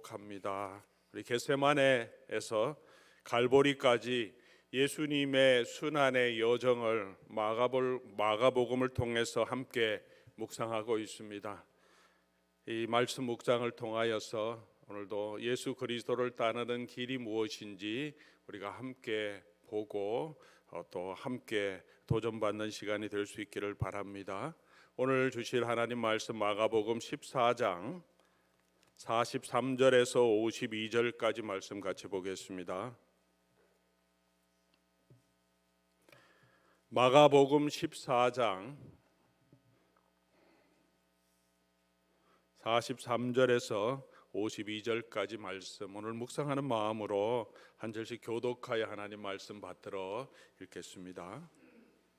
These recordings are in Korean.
기록합니다. 우리 겟세마네에서 갈보리까지 예수님의 순환의 여정을 마가복음을 통해서 함께 묵상하고 있습니다. 이 말씀 묵상을 통하여서 오늘도 예수 그리스도를 따르는 길이 무엇인지 우리가 함께 보고 또 함께 도전받는 시간이 될 수 있기를 바랍니다. 오늘 주실 하나님 말씀 마가복음 14장 43절에서 52절까지 말씀 같이 보겠습니다. 마가복음 14장 43절에서 52절까지 말씀, 오늘 묵상하는 마음으로 한 절씩 교독하여 하나님 말씀 받들어 읽겠습니다.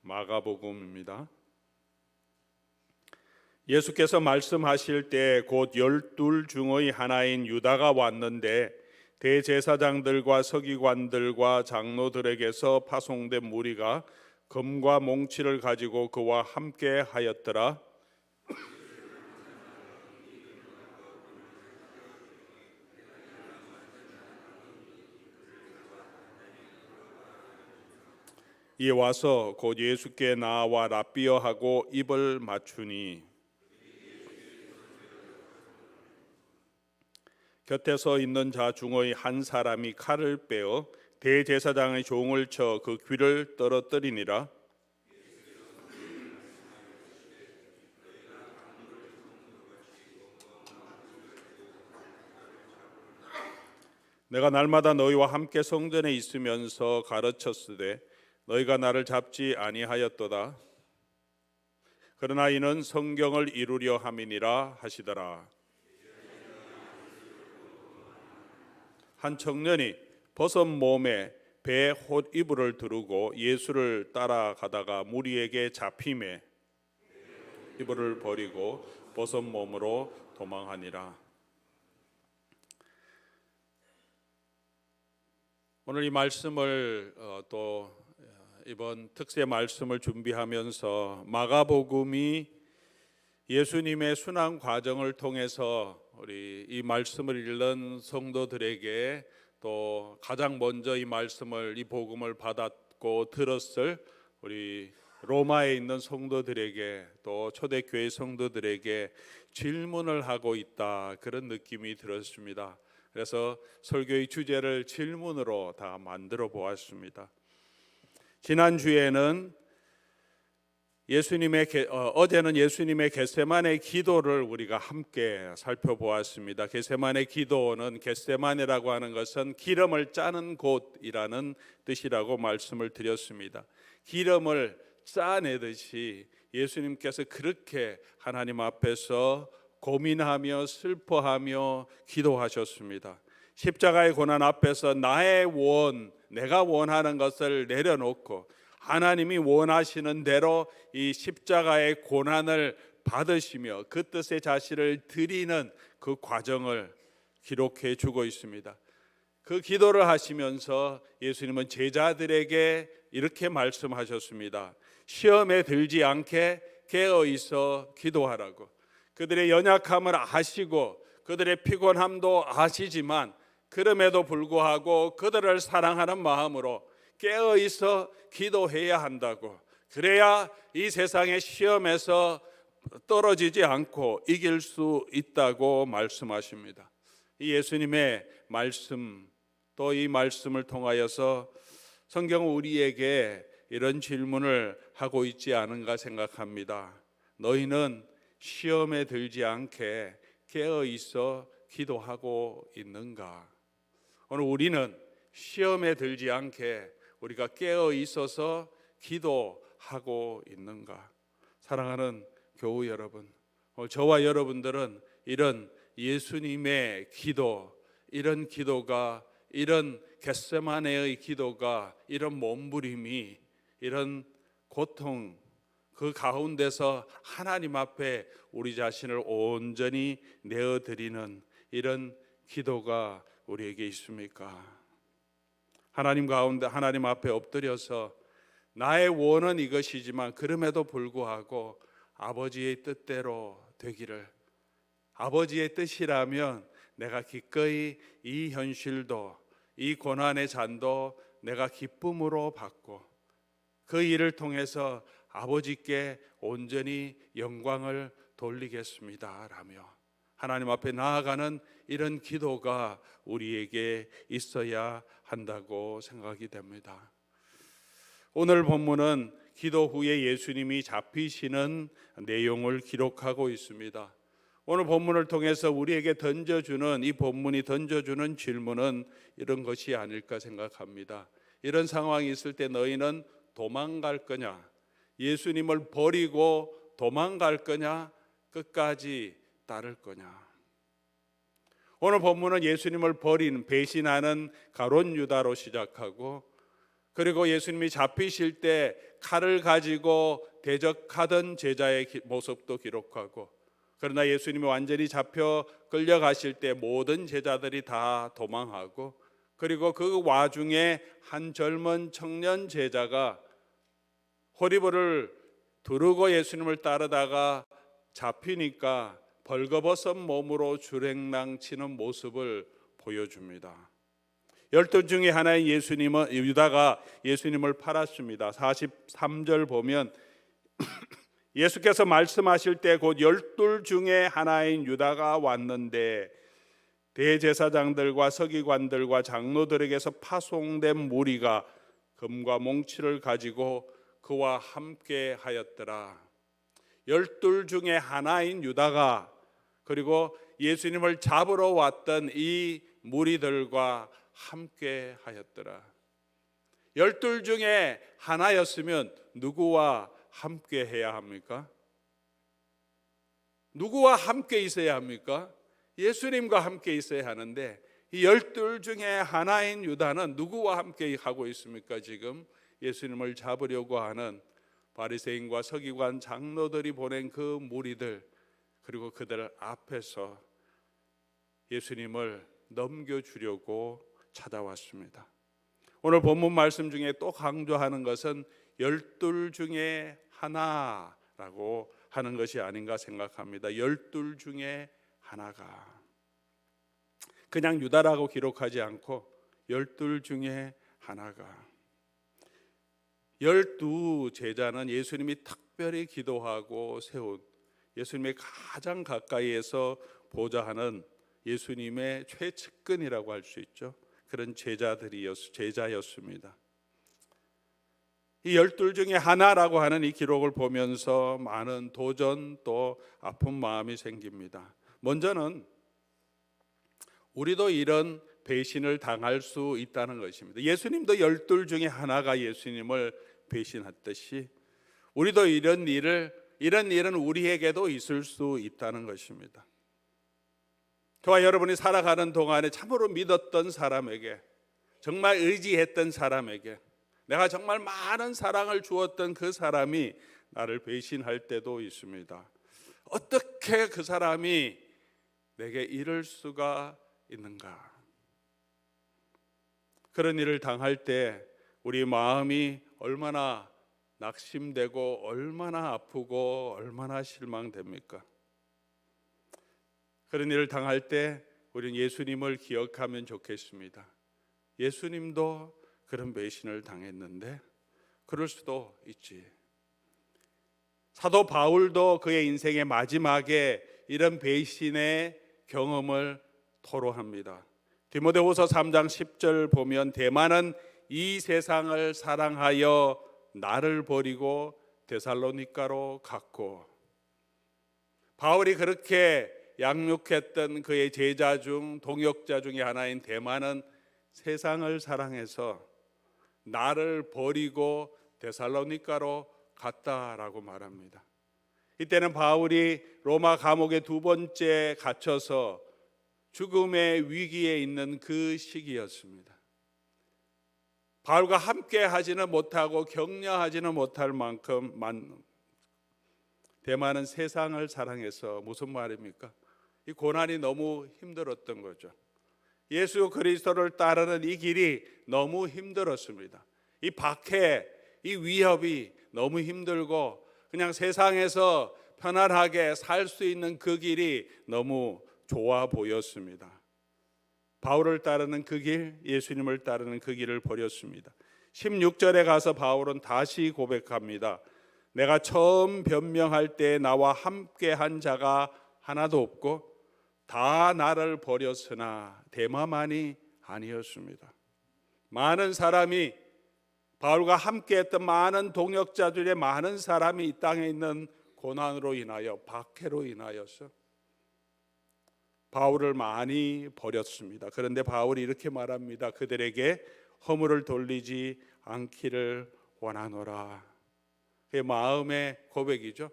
마가복음입니다. 예수께서 말씀하실 때 곧 12 중의 하나인 유다가 왔는데 대제사장들과 서기관들과 장로들에게서 파송된 무리가 금과 몽치를 가지고 그와 함께 하였더라. 이에 와서 곧 예수께 나와 랍비어하고 입을 맞추니 곁에 서 있는 자 중의 한 사람이 칼을 빼어 대제사장의 종을 쳐 그 귀를 떨어뜨리니라. 내가 날마다 너희와 함께 성전에 있으면서 가르쳤으되 너희가 나를 잡지 아니하였도다. 그러나 이는 성경을 이루려 함이니라 하시더라. 한 청년이 벗은 몸에 배 홑이불을 두르고 예수를 따라가다가 무리에게 잡히매 이불을 버리고 벗은 몸으로 도망하니라. 오늘 이 말씀을 또 이번 특세 말씀을 준비하면서 마가복음이 예수님의 순환 과정을 통해서 우리 이 말씀을 읽는 성도들에게 또 가장 먼저 이 말씀을, 이 복음을 받았고 들었을 우리 로마에 있는 성도들에게 또 초대교회 성도들에게 질문을 하고 있다, 그런 느낌이 들었습니다. 그래서 설교의 주제를 질문으로 다 만들어 보았습니다. 지난주에는 어제는 예수님의 겟세마네 기도를 우리가 함께 살펴보았습니다. 겟세마네 기도는, 겟세마네라고 하는 것은 기름을 짜는 곳이라는 뜻이라고 말씀을 드렸습니다. 기름을 짜내듯이 예수님께서 그렇게 하나님 앞에서 고민하며 슬퍼하며 기도하셨습니다. 십자가의 고난 앞에서 내가 원하는 것을 내려놓고 하나님이 원하시는 대로 이 십자가의 고난을 받으시며 그 뜻에 자신을 드리는 그 과정을 기록해 주고 있습니다. 그 기도를 하시면서 예수님은 제자들에게 이렇게 말씀하셨습니다. 시험에 들지 않게 깨어 있어 기도하라고. 그들의 연약함을 아시고 그들의 피곤함도 아시지만 그럼에도 불구하고 그들을 사랑하는 마음으로 깨어 있어 기도해야 한다고. 그래야 이 세상의 시험에서 떨어지지 않고 이길 수 있다고 말씀하십니다. 이 예수님의 말씀, 또 이 말씀을 통하여서 성경은 우리에게 이런 질문을 하고 있지 않은가 생각합니다. 너희는 시험에 들지 않게 깨어 있어 기도하고 있는가? 오늘 우리는 시험에 들지 않게 우리가 깨어 있어서 기도하고 있는가? 사랑하는 교우 여러분, 저와 여러분들은 이런 예수님의 기도, 이런 기도가, 이런 겟세마네의 기도가, 이런 몸부림이, 이런 고통, 그 가운데서 하나님 앞에 우리 자신을 온전히 내어드리는 이런 기도가 우리에게 있습니까? 하나님 가운데, 하나님 앞에 엎드려서 나의 원은 이것이지만 그럼에도 불구하고 아버지의 뜻대로 되기를, 아버지의 뜻이라면 내가 기꺼이 이 현실도, 이 고난의 잔도 내가 기쁨으로 받고 그 일을 통해서 아버지께 온전히 영광을 돌리겠습니다 라며 하나님 앞에 나아가는 이런 기도가 우리에게 있어야 한다고 생각이 됩니다. 오늘 본문은 기도 후에 예수님이 잡히시는 내용을 기록하고 있습니다. 오늘 본문을 통해서 우리에게 던져주는, 이 본문이 던져주는 질문은 이런 것이 아닐까 생각합니다. 이런 상황이 있을 때 너희는 도망갈 거냐? 예수님을 버리고 도망갈 거냐? 끝까지 따를 거냐? 오늘 본문은 예수님을 버린, 배신하는 가룟 유다로 시작하고, 그리고 예수님이 잡히실 때 칼을 가지고 대적하던 제자의 모습도 기록하고, 그러나 예수님이 완전히 잡혀 끌려가실 때 모든 제자들이 다 도망하고, 그리고 그 와중에 한 젊은 청년 제자가 호리벌을 두르고 예수님을 따르다가 잡히니까 벌거벗은 몸으로 주랭랑치는 모습을 보여줍니다. 12 중에 하나인 유다가 예수님을 팔았습니다. 43절 보면 예수께서 말씀하실 때 곧 12 중에 하나인 유다가 왔는데 대제사장들과 서기관들과 장로들에게서 파송된 무리가 금과 몽치를 가지고 그와 함께 하였더라. 12 중에 하나인 유다가, 그리고 예수님을 잡으러 왔던 이 무리들과 함께 하였더라. 12 중에 하나였으면 누구와 함께 해야 합니까? 누구와 함께 있어야 합니까? 예수님과 함께 있어야 하는데 이 12 중에 하나인 유다는 누구와 함께 하고 있습니까? 지금 예수님을 잡으려고 하는 바리새인과 서기관 장로들이 보낸 그 무리들, 그리고 그들 앞에서 예수님을 넘겨주려고 찾아왔습니다. 오늘 본문 말씀 중에 또 강조하는 것은 12 중에 하나라고 하는 것이 아닌가 생각합니다. 12 중에 하나가, 그냥 유다라고 기록하지 않고 12 중에 하나가. 12 제자는 예수님이 특별히 기도하고 세운, 예수님의 가장 가까이에서 보좌하는 예수님의 최측근이라고 할 수 있죠. 그런 제자였습니다. 이 12 중에 하나라고 하는 이 기록을 보면서 많은 도전 또 아픈 마음이 생깁니다. 먼저는 우리도 이런 배신을 당할 수 있다는 것입니다. 예수님도 12 중에 하나가 예수님을 배신했듯이 우리도 이런 일은 우리에게도 있을 수 있다는 것입니다. 저와 여러분이 살아가는 동안에 참으로 믿었던 사람에게, 정말 의지했던 사람에게, 내가 정말 많은 사랑을 주었던 그 사람이 나를 배신할 때도 있습니다. 어떻게 그 사람이 내게 이럴 수가 있는가? 그런 일을 당할 때 우리 마음이 얼마나 낙심되고 얼마나 아프고 얼마나 실망됩니까? 그런 일을 당할 때 우리는 예수님을 기억하면 좋겠습니다. 예수님도 그런 배신을 당했는데 그럴 수도 있지. 사도 바울도 그의 인생의 마지막에 이런 배신의 경험을 토로합니다. 디모데후서 3장 10절 보면 대만은 이 세상을 사랑하여 나를 버리고 데살로니가로 갔고, 바울이 그렇게 양육했던 그의 제자 중 동역자 중에 하나인 대만은 세상을 사랑해서 나를 버리고 데살로니가로 갔다라고 말합니다. 이때는 바울이 로마 감옥에 2번째 갇혀서 죽음의 위기에 있는 그 시기였습니다. 바울과 함께 하지는 못하고 격려하지는 못할 만큼 대만은 세상을 사랑해서, 무슨 말입니까? 이 고난이 너무 힘들었던 거죠. 예수 그리스도를 따르는 이 길이 너무 힘들었습니다. 이 박해, 이 위협이 너무 힘들고 그냥 세상에서 편안하게 살 수 있는 그 길이 너무 좋아 보였습니다. 바울을 따르는 그 길, 예수님을 따르는 그 길을 버렸습니다. 16절에 가서 바울은 다시 고백합니다. 내가 처음 변명할 때 나와 함께 한 자가 하나도 없고 다 나를 버렸으나 데마만이 아니었습니다. 많은 사람이, 바울과 함께했던 많은 동역자들의 많은 사람이 이 땅에 있는 고난으로 인하여, 박해로 인하여서 바울을 많이 버렸습니다. 그런데 바울이 이렇게 말합니다. 그들에게 허물을 돌리지 않기를 원하노라. 그게 마음의 고백이죠.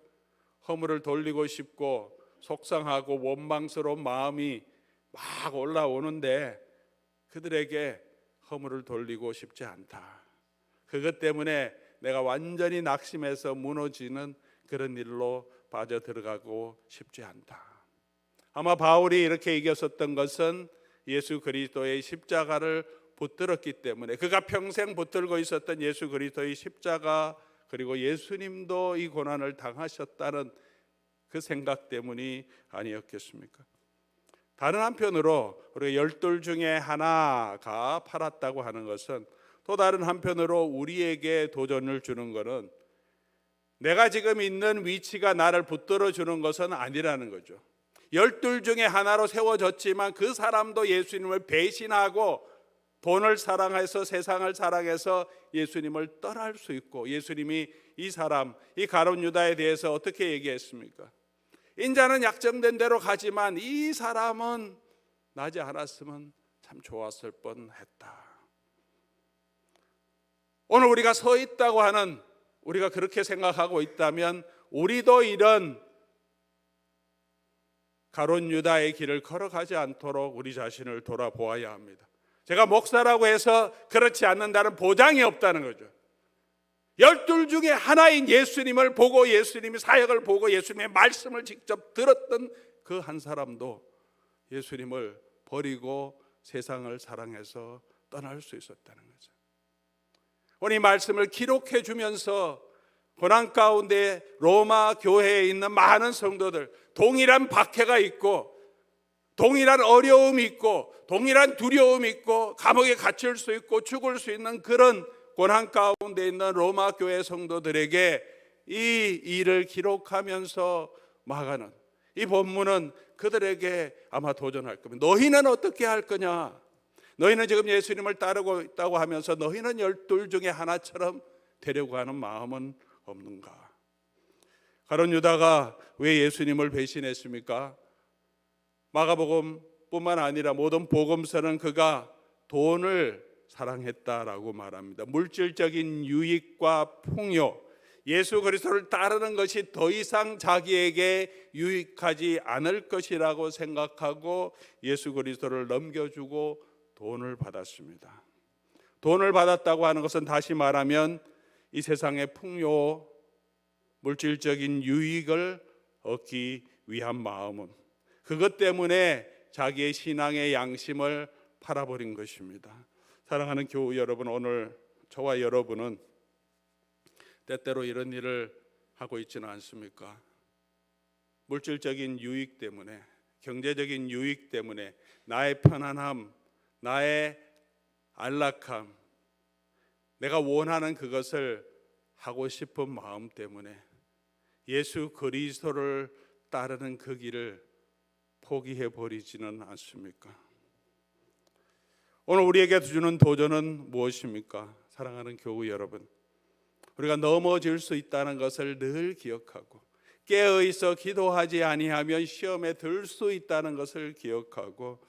허물을 돌리고 싶고 속상하고 원망스러운 마음이 막 올라오는데 그들에게 허물을 돌리고 싶지 않다. 그것 때문에 내가 완전히 낙심해서 무너지는 그런 일로 빠져들어가고 싶지 않다. 아마 바울이 이렇게 이겼었던 것은 예수 그리스도의 십자가를 붙들었기 때문에, 그가 평생 붙들고 있었던 예수 그리스도의 십자가, 그리고 예수님도 이 고난을 당하셨다는 그 생각 때문이 아니었겠습니까? 다른 한편으로 우리가 12 중에 하나가 팔았다고 하는 것은, 또 다른 한편으로 우리에게 도전을 주는 것은 내가 지금 있는 위치가 나를 붙들어 주는 것은 아니라는 거죠. 12 중에 하나로 세워졌지만 그 사람도 예수님을 배신하고 돈을 사랑해서, 세상을 사랑해서 예수님을 떠날 수 있고, 예수님이 이 사람, 이 가룟 유다에 대해서 어떻게 얘기했습니까? 인자는 약정된 대로 가지만 이 사람은 나지 않았으면 참 좋았을 뻔했다. 오늘 우리가 서 있다고 하는, 우리가 그렇게 생각하고 있다면 우리도 이런 가룟 유다의 길을 걸어가지 않도록 우리 자신을 돌아보아야 합니다. 제가 목사라고 해서 그렇지 않는다는 보장이 없다는 거죠. 12 중에 하나인 예수님을 보고, 예수님의 사역을 보고, 예수님의 말씀을 직접 들었던 그 한 사람도 예수님을 버리고 세상을 사랑해서 떠날 수 있었다는 거죠. 오늘 이 말씀을 기록해 주면서 고난 가운데 로마 교회에 있는 많은 성도들, 동일한 박해가 있고 동일한 어려움이 있고 동일한 두려움이 있고 감옥에 갇힐 수 있고 죽을 수 있는 그런 고난 가운데 있는 로마 교회 성도들에게 이 일을 기록하면서 막아는 이 본문은 그들에게 아마 도전할 겁니다. 너희는 어떻게 할 거냐? 너희는 지금 예수님을 따르고 있다고 하면서 너희는 12 중에 하나처럼 되려고 하는 마음은 없는가? 가룟 유다가 왜 예수님을 배신했습니까? 마가복음뿐만 아니라 모든 복음서는 그가 돈을 사랑했다라고 말합니다. 물질적인 유익과 풍요, 예수 그리스도를 따르는 것이 더 이상 자기에게 유익하지 않을 것이라고 생각하고 예수 그리스도를 넘겨주고 돈을 받았습니다. 돈을 받았다고 하는 것은 다시 말하면 이 세상의 풍요, 물질적인 유익을 얻기 위한 마음은, 그것 때문에 자기의 신앙의 양심을 팔아버린 것입니다. 사랑하는 교우 여러분, 오늘 저와 여러분은 때때로 이런 일을 하고 있지는 않습니까? 물질적인 유익 때문에, 경제적인 유익 때문에, 나의 편안함, 나의 안락함, 내가 원하는 그것을 하고 싶은 마음 때문에 예수 그리스도를 따르는 그 길을 포기해 버리지는 않습니까? 오늘 우리에게 주는 도전은 무엇입니까? 사랑하는 교우 여러분, 우리가 넘어질 수 있다는 것을 늘 기억하고, 깨어 있어 기도하지 아니하면 시험에 들 수 있다는 것을 기억하고,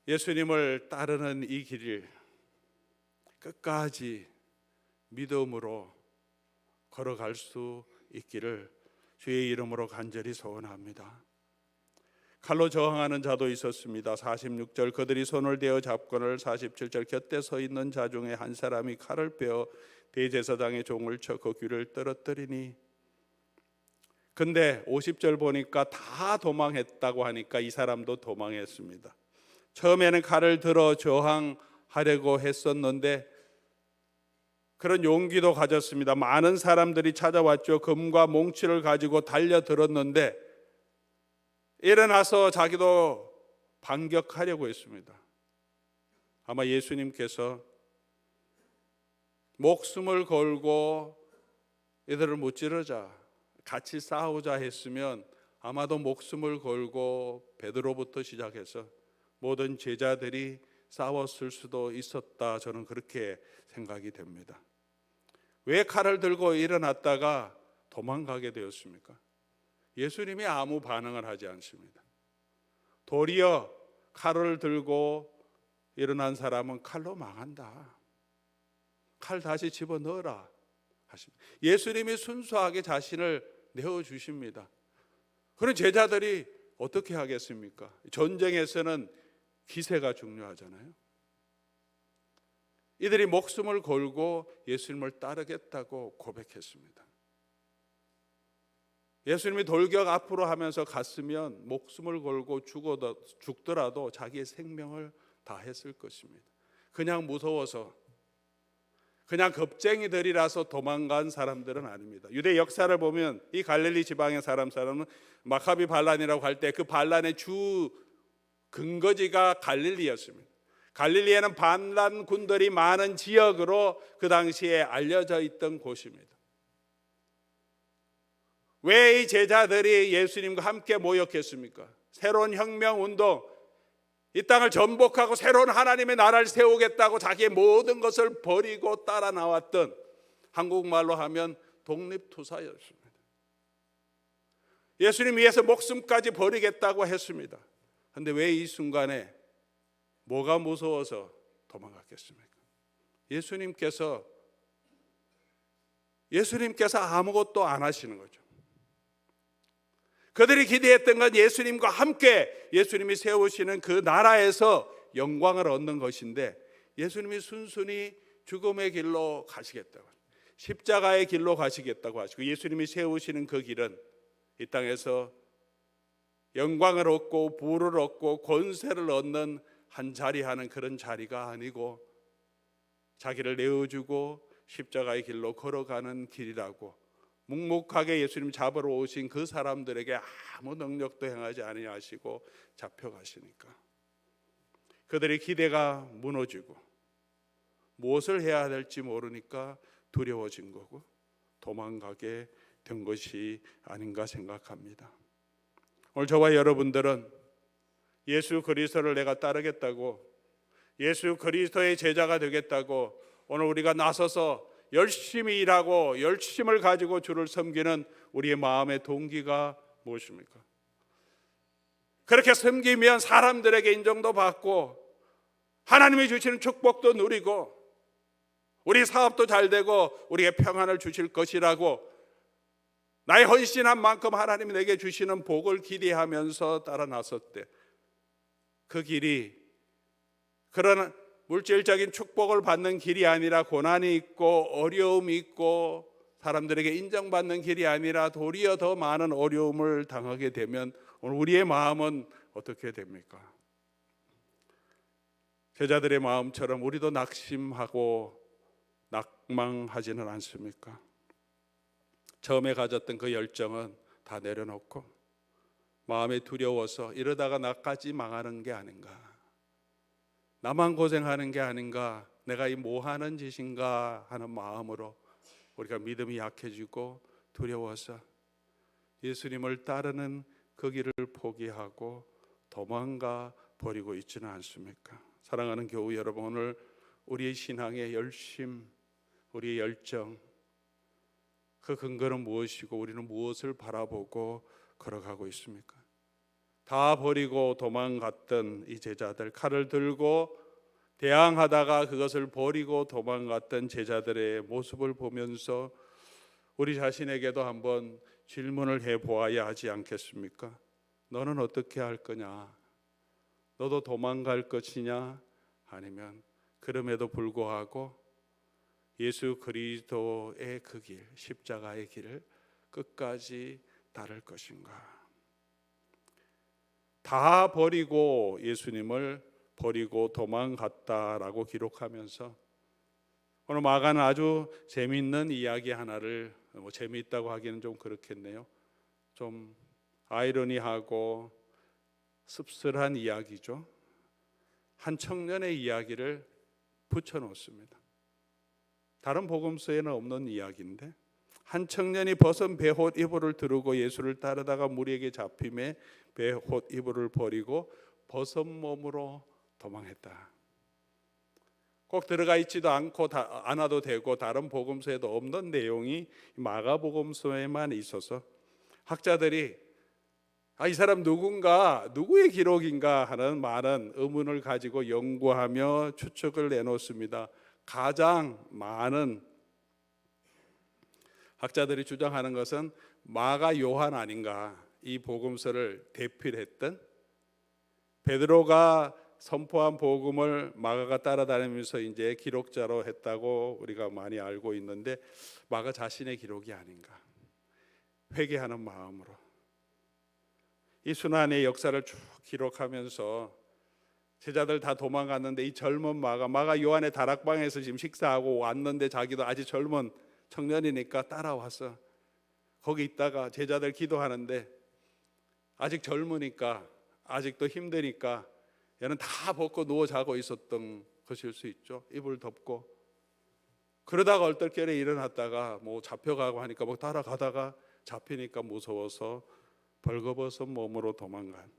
예수님을 따르는 이 길을 끝까지 믿음으로 걸어갈 수 있기를 주의 이름으로 간절히 소원합니다. 칼로 저항하는 자도 있었습니다. 46절, 그들이 손을 대어 잡거늘. 47절, 곁에 서 있는 자 중에 한 사람이 칼을 빼어 대제사장의 종을 쳐 그 귀를 떨어뜨리니. 근데 50절 보니까 다 도망했다고 하니까 이 사람도 도망했습니다. 처음에는 칼을 들어 저항하려고 했었는데 그런 용기도 가졌습니다. 많은 사람들이 찾아왔죠. 금과 몽치를 가지고 달려들었는데 일어나서 자기도 반격하려고 했습니다. 아마 예수님께서 목숨을 걸고 이들을 무찌르자, 같이 싸우자 했으면 아마도 목숨을 걸고 베드로부터 시작해서 모든 제자들이 싸웠을 수도 있었다, 저는 그렇게 생각이 됩니다. 왜 칼을 들고 일어났다가 도망가게 되었습니까? 예수님이 아무 반응을 하지 않습니다. 도리어 칼을 들고 일어난 사람은 칼로 망한다, 칼 다시 집어넣어라 하십니다. 예수님이 순수하게 자신을 내어주십니다. 그런 제자들이 어떻게 하겠습니까? 전쟁에서는 기세가 중요하잖아요. 이들이 목숨을 걸고 예수님을 따르겠다고 고백했습니다. 예수님이 돌격 앞으로 하면서 갔으면 목숨을 걸고 죽더라도 자기의 생명을 다했을 것입니다. 그냥 무서워서, 그냥 겁쟁이들이라서 도망간 사람들은 아닙니다. 유대 역사를 보면 이 갈릴리 지방의 사람은 마카비 반란이라고 할 때 그 반란의 주 근거지가 갈릴리였습니다. 갈릴리에는 반란 군들이 많은 지역으로 그 당시에 알려져 있던 곳입니다. 왜 이 제자들이 예수님과 함께 모였겠습니까? 새로운 혁명 운동, 이 땅을 전복하고 새로운 하나님의 나라를 세우겠다고 자기의 모든 것을 버리고 따라 나왔던, 한국말로 하면 독립투사였습니다. 예수님 위해서 목숨까지 버리겠다고 했습니다. 그런데 왜 이 순간에 뭐가 무서워서 도망갔겠습니까? 예수님께서 아무것도 안 하시는 거죠. 그들이 기대했던 건 예수님과 함께 예수님이 세우시는 그 나라에서 영광을 얻는 것인데, 예수님이 순순히 죽음의 길로 가시겠다고, 십자가의 길로 가시겠다고 하시고, 예수님이 세우시는 그 길은 이 땅에서 영광을 얻고 부를 얻고 권세를 얻는 한 자리 하는 그런 자리가 아니고, 자기를 내어주고 십자가의 길로 걸어가는 길이라고 묵묵하게 예수님 잡으러 오신 그 사람들에게 아무 능력도 행하지 아니하시고 잡혀가시니까 그들의 기대가 무너지고 무엇을 해야 될지 모르니까 두려워진 거고 도망가게 된 것이 아닌가 생각합니다. 오늘 저와 여러분들은 예수 그리스도를 내가 따르겠다고, 예수 그리스도의 제자가 되겠다고 오늘 우리가 나서서 열심히 일하고 열심을 가지고 주를 섬기는 우리의 마음의 동기가 무엇입니까? 그렇게 섬기면 사람들에게 인정도 받고 하나님이 주시는 축복도 누리고 우리 사업도 잘 되고 우리에게 평안을 주실 것이라고 나의 헌신한 만큼 하나님이 내게 주시는 복을 기대하면서 따라 나섰대. 그 길이 그런 물질적인 축복을 받는 길이 아니라 고난이 있고 어려움이 있고 사람들에게 인정받는 길이 아니라 도리어 더 많은 어려움을 당하게 되면 오늘 우리의 마음은 어떻게 됩니까? 제자들의 마음처럼 우리도 낙심하고 낙망하지는 않습니까? 처음에 가졌던 그 열정은 다 내려놓고 마음이 두려워서 이러다가 나까지 망하는 게 아닌가, 나만 고생하는 게 아닌가, 내가 이 뭐하는 짓인가 하는 마음으로 우리가 믿음이 약해지고 두려워서 예수님을 따르는 그 길을 포기하고 도망가 버리고 있지는 않습니까? 사랑하는 교우 여러분, 오늘 우리의 신앙의 열심, 우리의 열정, 그 근거는 무엇이고 우리는 무엇을 바라보고 걸어가고 있습니까? 다 버리고 도망갔던 이 제자들, 칼을 들고 대항하다가 그것을 버리고 도망갔던 제자들의 모습을 보면서 우리 자신에게도 한번 질문을 해보아야 하지 않겠습니까? 너는 어떻게 할 거냐? 너도 도망갈 것이냐? 아니면 그럼에도 불구하고 예수 그리스도의 그 길, 십자가의 길을 끝까지 따를 것인가? 다 버리고 예수님을 버리고 도망갔다라고 기록하면서 오늘 마가는 아주 재미있는 이야기 하나를, 재미있다고 하기는 좀 그렇겠네요. 좀 아이러니하고 씁쓸한 이야기죠. 한 청년의 이야기를 붙여놓습니다. 다른 복음서에는 없는 이야기인데, 한 청년이 벗은 베옷 이불을 두르고 예수를 따르다가 무리에게 잡힘에 베옷 이불을 버리고 벗은 몸으로 도망했다. 꼭 들어가 있지도 않고 않아도 되고 다른 복음서에도 없는 내용이 마가복음서에만 있어서 학자들이 이 사람 누구의 기록인가 하는 많은 의문을 가지고 연구하며 추측을 내놓습니다. 가장 많은 학자들이 주장하는 것은 마가 요한 아닌가. 이 복음서를 대필했던, 베드로가 선포한 복음을 마가가 따라다니면서 이제 기록자로 했다고 우리가 많이 알고 있는데, 마가 자신의 기록이 아닌가. 회개하는 마음으로 이 순환의 역사를 쭉 기록하면서 제자들 다 도망갔는데 이 젊은 마가 요한의 다락방에서 지금 식사하고 왔는데, 자기도 아직 젊은 청년이니까 따라와서 거기 있다가 제자들 기도하는데, 아직 젊으니까 아직도 힘드니까 얘는 다 벗고 누워 자고 있었던 것일 수 있죠. 이불 덮고. 그러다가 얼떨결에 일어났다가 뭐 잡혀가고 하니까 뭐 따라가다가 잡히니까 무서워서 벌거벗은 몸으로 도망간.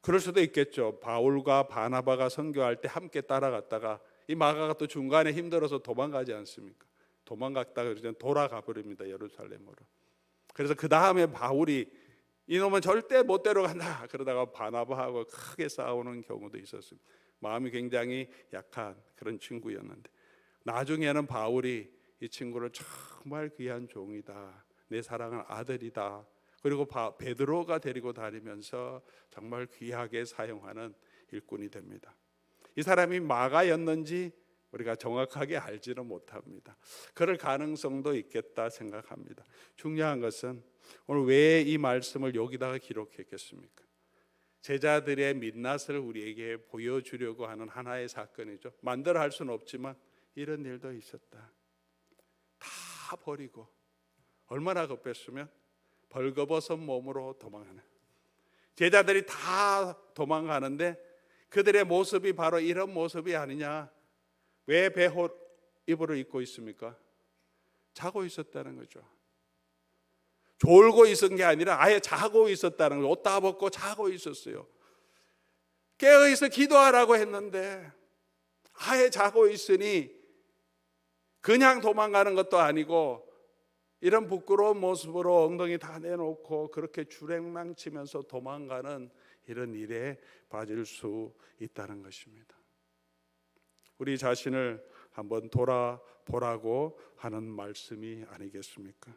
그럴 수도 있겠죠. 바울과 바나바가 선교할 때 함께 따라갔다가 이 마가가 또 중간에 힘들어서 도망가지 않습니까? 도망갔다가 이제 돌아가 버립니다, 예루살렘으로. 그래서 그 다음에 바울이 이놈은 절대 못 데려간다 그러다가 바나바하고 크게 싸우는 경우도 있었습니다. 마음이 굉장히 약한 그런 친구였는데, 나중에는 바울이 이 친구를 정말 귀한 종이다, 내 사랑하는 아들이다, 그리고 베드로가 데리고 다니면서 정말 귀하게 사용하는 일꾼이 됩니다. 이 사람이 마가였는지 우리가 정확하게 알지는 못합니다. 그럴 가능성도 있겠다 생각합니다. 중요한 것은 오늘 왜 이 말씀을 여기다가 기록했겠습니까? 제자들의 민낯을 우리에게 보여주려고 하는 하나의 사건이죠. 만들어 할 수는 없지만 이런 일도 있었다. 다 버리고 얼마나 급했으면 벌거벗은 몸으로 도망하는, 제자들이 다 도망가는데 그들의 모습이 바로 이런 모습이 아니냐. 왜 베옷 이불을 입고 있습니까? 자고 있었다는 거죠. 졸고 있은 게 아니라 아예 자고 있었다는 거죠. 옷 다 벗고 자고 있었어요. 깨어있어 기도하라고 했는데 아예 자고 있으니 그냥 도망가는 것도 아니고 이런 부끄러운 모습으로 엉덩이 다 내놓고 그렇게 주랭망치면서 도망가는 이런 일에 빠질 수 있다는 것입니다. 우리 자신을 한번 돌아보라고 하는 말씀이 아니겠습니까?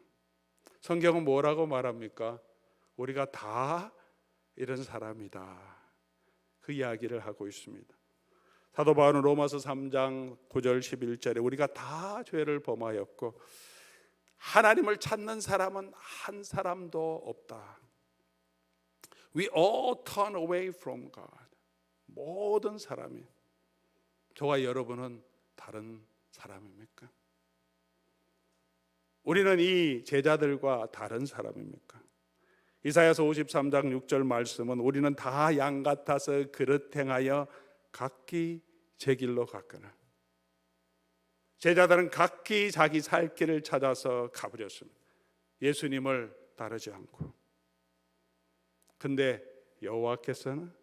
성경은 뭐라고 말합니까? 우리가 다 이런 사람이다, 그 이야기를 하고 있습니다. 사도 바울은 로마서 3장 9절 11절에 우리가 다 죄를 범하였고 하나님을 찾는 사람은 한 사람도 없다. We all turn away from God. 모든 사람이, 저와 여러분은 다른 사람입니까? 우리는 이 제자들과 다른 사람입니까? 이사야서 53장 6절 말씀은 우리는 다 양 같아서 그릇 행하여 각기 제 길로 갔거늘. 제자들은 각기 자기 살 길을 찾아서 가버렸습니다. 예수님을 따르지 않고. 근데 여호와께서는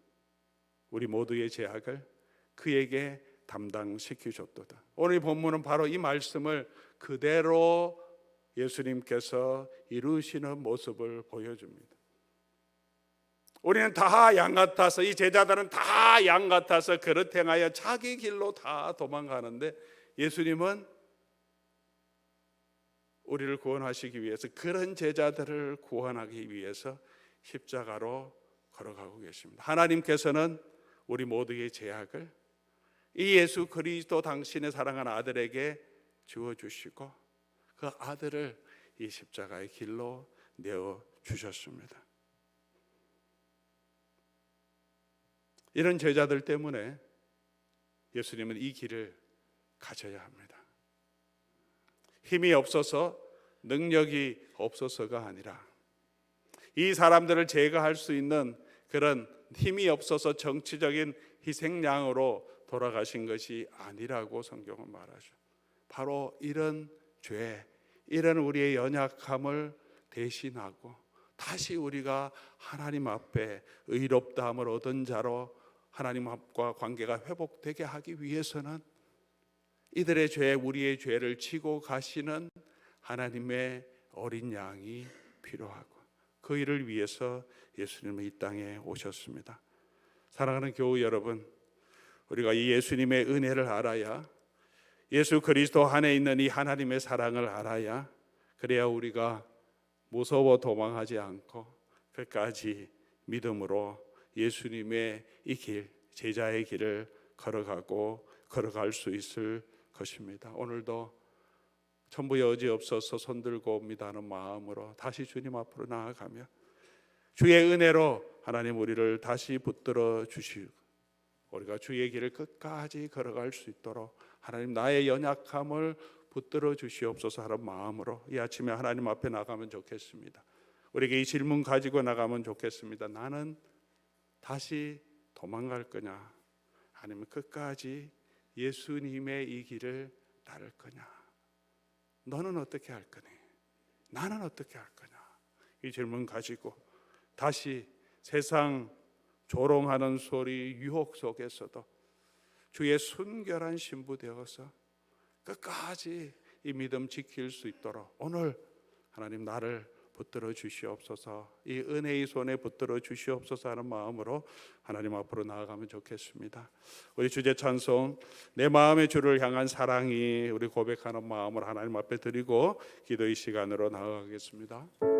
우리 모두의 죄악을 그에게 담당시키셨도다. 오늘 이 본문은 바로 이 말씀을 그대로 예수님께서 이루시는 모습을 보여줍니다. 우리는 다 양 같아서, 이 제자들은 다 양 같아서 그릇 행하여 자기 길로 다 도망가는데, 예수님은 우리를 구원하시기 위해서, 그런 제자들을 구원하기 위해서 십자가로 걸어가고 계십니다. 하나님께서는 우리 모두의 죄악을 이 예수 그리스도 당신의 사랑하는 아들에게 주어주시고 그 아들을 이 십자가의 길로 내어주셨습니다. 이런 제자들 때문에 예수님은 이 길을 가져야 합니다. 힘이 없어서, 능력이 없어서가 아니라 이 사람들을 제거할 수 있는 그런 힘이 없어서 정치적인 희생양으로 돌아가신 것이 아니라고 성경은 말하죠. 바로 이런 죄, 이런 우리의 연약함을 대신하고 다시 우리가 하나님 앞에 의롭다함을 얻은 자로 하나님 앞과 관계가 회복되게 하기 위해서는 이들의 죄, 우리의 죄를 지고 가시는 하나님의 어린 양이 필요하고 그 일을 위해서 예수님은 이 땅에 오셨습니다. 사랑하는 교우 여러분, 우리가 이 예수님의 은혜를 알아야, 예수 그리스도 안에 있는 이 하나님의 사랑을 알아야, 그래야 우리가 무서워 도망하지 않고 끝까지 믿음으로 예수님의 이 길, 제자의 길을 걸어갈 수 있을 것입니다. 오늘도 천부 여지 없어서 손들고 옵니다 하는 마음으로 다시 주님 앞으로 나아가며 주의 은혜로 하나님 우리를 다시 붙들어 주시고 우리가 주의 길을 끝까지 걸어갈 수 있도록 하나님 나의 연약함을 붙들어 주시옵소서 하는 마음으로 이 아침에 하나님 앞에 나가면 좋겠습니다. 우리에게 이 질문 가지고 나가면 좋겠습니다. 나는 다시 도망갈 거냐, 아니면 끝까지 예수님의 이 길을 따를 거냐? 너는 어떻게 할 거니? 나는 어떻게 할 거냐? 이 질문 가지고 다시 세상 조롱하는 소리, 유혹 속에서도 주의 순결한 신부 되어서 끝까지 이 믿음 지킬 수 있도록 오늘 하나님 나를 붙들어 주시옵소서, 이 은혜의 손에 붙들어 주시옵소서 하는 마음으로 하나님 앞으로 나아가면 좋겠습니다. 우리 주제 찬송 내 마음의 주를 향한 사랑이 우리 고백하는 마음을 하나님 앞에 드리고 기도의 시간으로 나아가겠습니다.